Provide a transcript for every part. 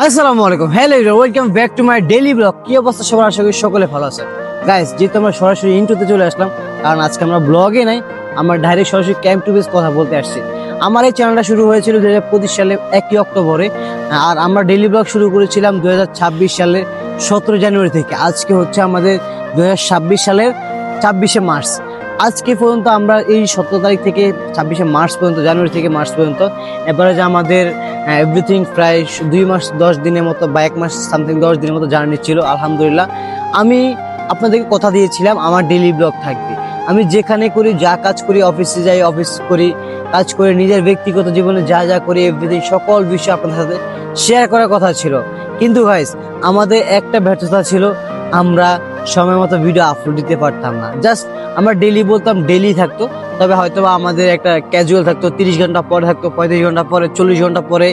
আসসালামু আলাইকুম, hello everyone, welcome back to my daily blog. কি অবস্থা সবার? আশা করি সকলে ভালো আছে। গাইস, যেহেতু আমরা সরাসরি ইন্ট্রোতে চলে আসলাম, কারণ আজকে আমরা ব্লগে নাই, আমরা ডাইরেক্ট সরাসরি ক্যাম্প টু বেস কথা বলতে আসছি। আমার এই চ্যানেলটা শুরু হয়েছিল 2025 সালে 1 অক্টোবরে, আর আমরা ডেইলি ব্লগ শুরু করেছিলাম 2026 সালের 17 জানুয়ারি থেকে। আজকে হচ্ছে আমাদের 2026 সালের 26শে মার্চ। আজকে পর্যন্ত আমরা এই 17 তারিখ থেকে 26শে মার্চ পর্যন্ত, জানুয়ারি থেকে মার্চ পর্যন্ত এবারে যে আমাদের এভরিথিং প্রায় 2 মাস 10 দিনের মতো বা 1 মাস সামথিং 10 দিনের মতো জার্নি ছিল। আলহামদুলিল্লাহ, আমি আপনাদেরকে কথা দিয়েছিলাম আমার ডেইলি ব্লগ থাকবে। আমি যেখানে করি, যা কাজ করি, অফিসে যাই, অফিস করি, কাজ করে নিজের ব্যক্তিগত জীবনে যা যা করি, এভরিথিং সকল বিষয় আপনাদের সাথে শেয়ার করার কথা ছিল। কিন্তু গাইস, আমাদের একটা ব্যর্থতা ছিল, আমরা সময় মতো ভিডিও আপলোড দিতে পারতাম না। জাস্ট আমরা ডেইলি বলতাম, ডেইলি থাকতো, তবে হয়তো আমাদের একটা ক্যাজুয়াল থাকতো, 30 ঘন্টা পরে থাকতো, 35 ঘন্টা পরে, 40 ঘন্টা পরে,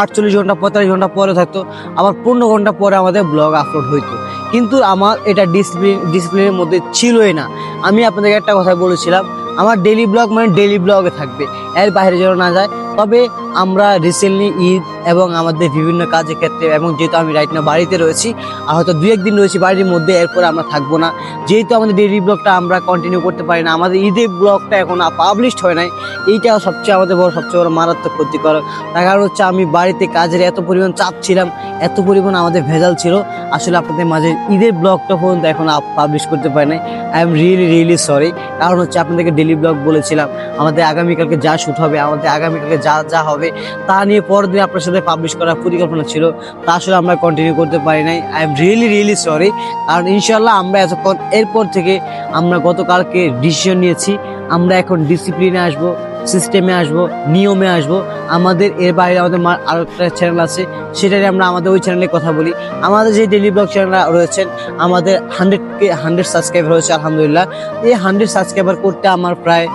48 ঘন্টা, 45 ঘন্টা পরে থাকতো, আবার 15 ঘন্টা পরে আমাদের ব্লগ আপলোড হইতো। কিন্তু আমার এটা ডিসিপ্লিনের মধ্যে ছিলই না। আমি আপনাদেরকে একটা কথা বলেছিলাম, আমার ডেইলি ব্লগ মানে ডেইলি ব্লগে থাকবে, এর বাইরে যেন না যায়। তবে আমরা রিসেন্টলি ঈদ এবং আমাদের বিভিন্ন কাজের ক্ষেত্রে, এবং যেহেতু আমি রাইট না বাড়িতে রয়েছি, আর হয়তো 2-1 দিন রয়েছি বাড়ির মধ্যে, এরপরে আমরা থাকবো না। যেহেতু আমাদের ডেইলি ব্লগটা আমরা কন্টিনিউ করতে পারি না, আমাদের ঈদের ব্লগটা এখন পাবলিশড হয় নাই, এইটাও সবচেয়ে বড় মারাত্মক ক্ষতিকর। তার কারণ হচ্ছে আমি বাড়িতে কাজের এত পরিমাণ চাপ ছিলাম, এত পরিমাণ আমাদের ভেজাল ছিল, আসলে আপনাদের মাঝে ঈদের ব্লগটা পর্যন্ত এখন পাবলিশ করতে পারি নাই। I am really sorry. কারণ হচ্ছে আপনাদেরকে ডেইলি ব্লগ বলেছিলাম, আমাদের আগামীকালকে যা শ্যুট হবে, আমাদের আগামীকালকে যা যা হবে, তা নিয়ে পরের দিন আপনার সাথে পাবলিশ করার পরিকল্পনা ছিল, তা আসলে আমরা কন্টিনিউ করতে পারি নাই। I am really sorry. কারণ ইনশাল্লাহ আমরা এতক্ষণ, এরপর থেকে আমরা গতকালকে ডিসিশন নিয়েছি, আমরা এখন ডিসিপ্লিনে আসবো, সিস্টেমে আসবো, নিয়মে আসবো। আমাদের এর বাইরে আমাদের আরেকটা চ্যানেল আছে, সেটাই আমরা আমাদের ওই চ্যানেলে কথা বলি। আমাদের যে ডেইলি ব্লগ চ্যানেল রয়েছেন, আমাদের 100 সাবস্ক্রাইবার হয়েছে আলহামদুলিল্লাহ। এই 100 সাবস্ক্রাইবার করতে আমার প্রায়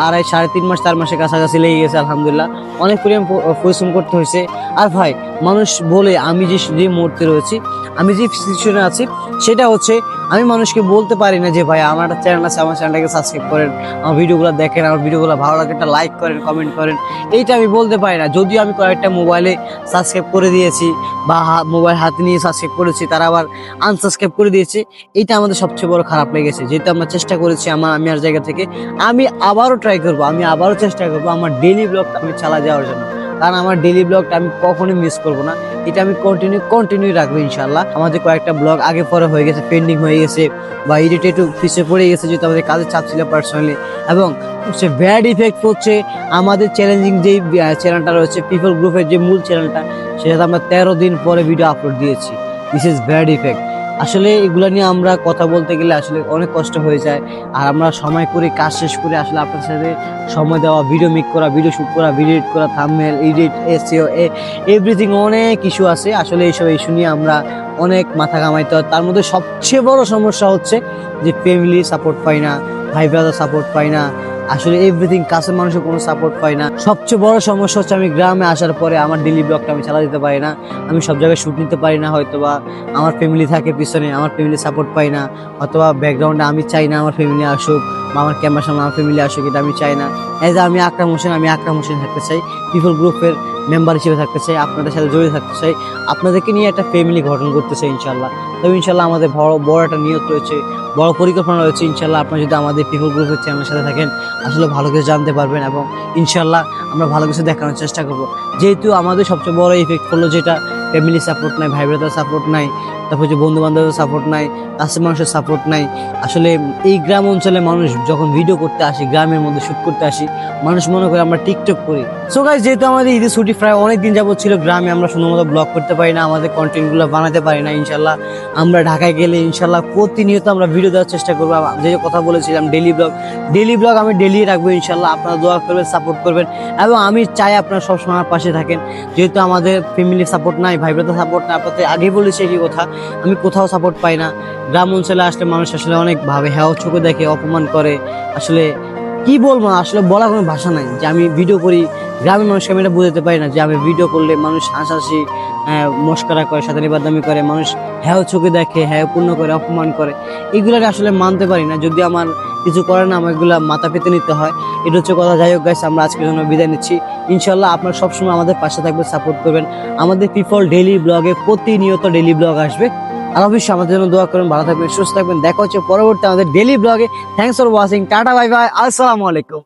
3.5 মাস 4 মাসের কাছাকাছি লেগে গেছে আলহামদুলিল্লাহ। অনেক পরিমাণ পরিশ্রম করতে হয়েছে। আর ভাই, মানুষ বলে, আমি যে মুহূর্তে রয়েছি, আমি যে সিচুয়েশনে আছি, সেটা হচ্ছে আমি মানুষকে বলতে পারি না যে ভাই আমার একটা চ্যানেল আছে, আমার চ্যানেলটাকে সাবস্ক্রাইব করেন, আমার ভিডিওগুলো দেখেন, আমার ভিডিওগুলো ভালো লাগে একটা লাইক করেন, কমেন্ট করেন। এইটা আমি বলতে পারি না। যদিও আমি কয়েকটা মোবাইলে সাবস্ক্রাইব করে দিয়েছি, বা মোবাইল হাতে নিয়ে সাবস্ক্রাইব করেছি, তারা আবার আনসাবস্ক্রাইব করে দিয়েছে। এইটা আমাদের সবচেয়ে বড় খারাপ লেগেছে। যেহেতু আমরা চেষ্টা করেছি, আমি আর জায়গা থেকে আমি আবারও ট্রাই করবো, আমি আবারও চেষ্টা করবো আমার ডেইলি ব্লগটা আমি চালা যাওয়ার জন্য। কারণ আমার ডেইলি ব্লগটা আমি কখনোই মিস করবো না, এটা আমি কন্টিনিউ রাখবো ইনশাল্লাহ। আমাদের কয়েকটা ব্লগ আগে পরে হয়ে গেছে, পেন্ডিং হয়ে গেছে, বা এডিট একটু পিছিয়ে পড়ে গেছে, যেহেতু আমাদের কাজের চাপ ছিল পার্সোনালি। এবং সবচেয়ে ব্যাড ইফেক্ট হচ্ছে আমাদের চ্যালেঞ্জিং যেই চ্যানেলটা রয়েছে, পিপল গ্রুপের যে মূল চ্যানেলটা, সেটাতে আমরা 13 দিন পরে ভিডিও আপলোড দিয়েছি। This is bad effect. আসলে এগুলো নিয়ে আমরা কথা বলতে গেলে আসলে অনেক কষ্ট হয়ে যায়। আর আমরা সময় করে কাজ শেষ করে আসলে আপনার সাথে সময় দেওয়া, ভিডিও মেক করা, ভিডিও শ্যুট করা, ভিডিও এডিট করা, থাম্বনেল এডিট, এসইও, এভরিথিং, অনেক ইস্যু আছে। আসলে এইসব ইস্যু নিয়ে আমরা অনেক মাথা ঘামাইতে হয়। তার মধ্যে সবচেয়ে বড় সমস্যা হচ্ছে যে ফ্যামিলি সাপোর্ট পাই না, ভাই ব্রাদার সাপোর্ট পাই না, আসলে এভরিথিং, কাছের মানুষের কোনো সাপোর্ট পাই না। সবচেয়ে বড় সমস্যা হচ্ছে আমি গ্রামে আসার পরে আমার ডেইলি ব্লগটা আমি চালা দিতে পারি না, আমি সব জায়গায় শ্যুট নিতে পারি না। হয়তোবা আমার ফ্যামিলি থাকে পিছনে, আমার ফ্যামিলি সাপোর্ট পাই না, অথবা ব্যাকগ্রাউন্ডে আমি চাই না আমার ফ্যামিলি আসুক, বা আমার ক্যামেরার সামনে আমার ফ্যামিলি আসুক, এটা আমি চাই না। এই যে আমি আকরাম হোসেন থাকতে চাই, পিপল গ্রুপের মেম্বার হিসেবে থাকতে চাই, আপনাদের সাথে জড়িত থাকতে চাই, আপনাদেরকে নিয়ে একটা ফ্যামিলি গঠন করতে চাই ইনশাল্লাহ। তবে ইনশাল্লাহ আমাদের বড় একটা নিয়ত রয়েছে, বড় পরিকল্পনা রয়েছে। ইনশাল্লাহ আপনারা যদি আমাদের পিপল গ্রুপের চ্যানেলের সাথে থাকেন, আসলে ভালো কিছু জানতে পারবেন, এবং ইনশাল্লাহ আমরা ভালো কিছু দেখানোর চেষ্টা করব। যেহেতু আমাদের সবচেয়ে বড় ইফেক্ট হলো যেটা, ফ্যামিলি সাপোর্ট নাই, ভাই ব্রাদার সাপোর্ট নাই, তারপর যে বন্ধু বান্ধবের সাপোর্ট নাই, কাছের মানুষের সাপোর্ট নাই। আসলে এই গ্রাম অঞ্চলে মানুষ যখন ভিডিও করতে আসি, গ্রামের মধ্যে শ্যুট করতে আসি, মানুষ মনে করে আমরা টিকটক করি। সো গাইস, যেহেতু আমাদের ঈদের ছুটি প্রায় অনেক দিন যাবত ছিল গ্রামে, আমরা সুন্দরমতো ব্লগ করতে পারি না, আমাদের কন্টেন্টগুলো বানাতে পারি না। ইনশাল্লাহ আমরা ঢাকায় গেলে ইনশাল্লাহ প্রতিনিয়ত আমরা ভিডিও দেওয়ার চেষ্টা করবো। যে কথা বলেছিলাম ডেইলি ব্লগ আমি ডেইলি রাখবো ইনশাল্লাহ। আপনারা দোয়া করবেন, সাপোর্ট করবেন, এবং আমি চাই আপনারা সবসময় আমার পাশে থাকেন। যেহেতু আমাদের ফ্যামিলি সাপোর্ট নাই, ভাই ব্রাদার সাপোর্ট নাই, আপনাদের আগে বলেছি একই কথা, আমি কোথাও সাপোর্ট পাই না। গ্রাম অঞ্চলে আসলে মানুষ আসলে অনেক ভাবে, হ্যাঁ চোখে দেখে, অপমান করে। আসলে কি বলবো, আসলে বলার কোনো ভাষা নাই যে আমি ভিডিও করি। গ্রামের মানুষকে আমি এটা বোঝাতে পারি না যে আমি ভিডিও করলে মানুষ হাসাহাসি মস্করা করে, সাথে বাদামি করে, মানুষ হ্যাঁ চোখে দেখে, হ্যাঁ পূর্ণ করে, অপমান করে। এগুলো আসলে মানতে পারি না, যদি আমার কিছু করে না আমার এগুলা মাথা পেতে নিতে হয়। এটা হচ্ছে কথা। যাই হোক গাইস, আমরা আজকের জন্য বিদায় নিচ্ছি। ইনশাল্লাহ আপনারা সবসময় আমাদের পাশে থাকবেন, সাপোর্ট করবেন। আমাদের পিপল ডেইলি ব্লগে প্রতিনিয়ত ডেইলি ব্লগ আসবে। আর অবশ্যই আমাদের জন্য দোয়া করবেন, ভালো থাকবেন, সুস্থ থাকবেন। দেখা হচ্ছে পরবর্তী আমাদের ডেইলি ব্লগে। Thanks for watching, tata, bye bye, আসসালামু আলাইকুম।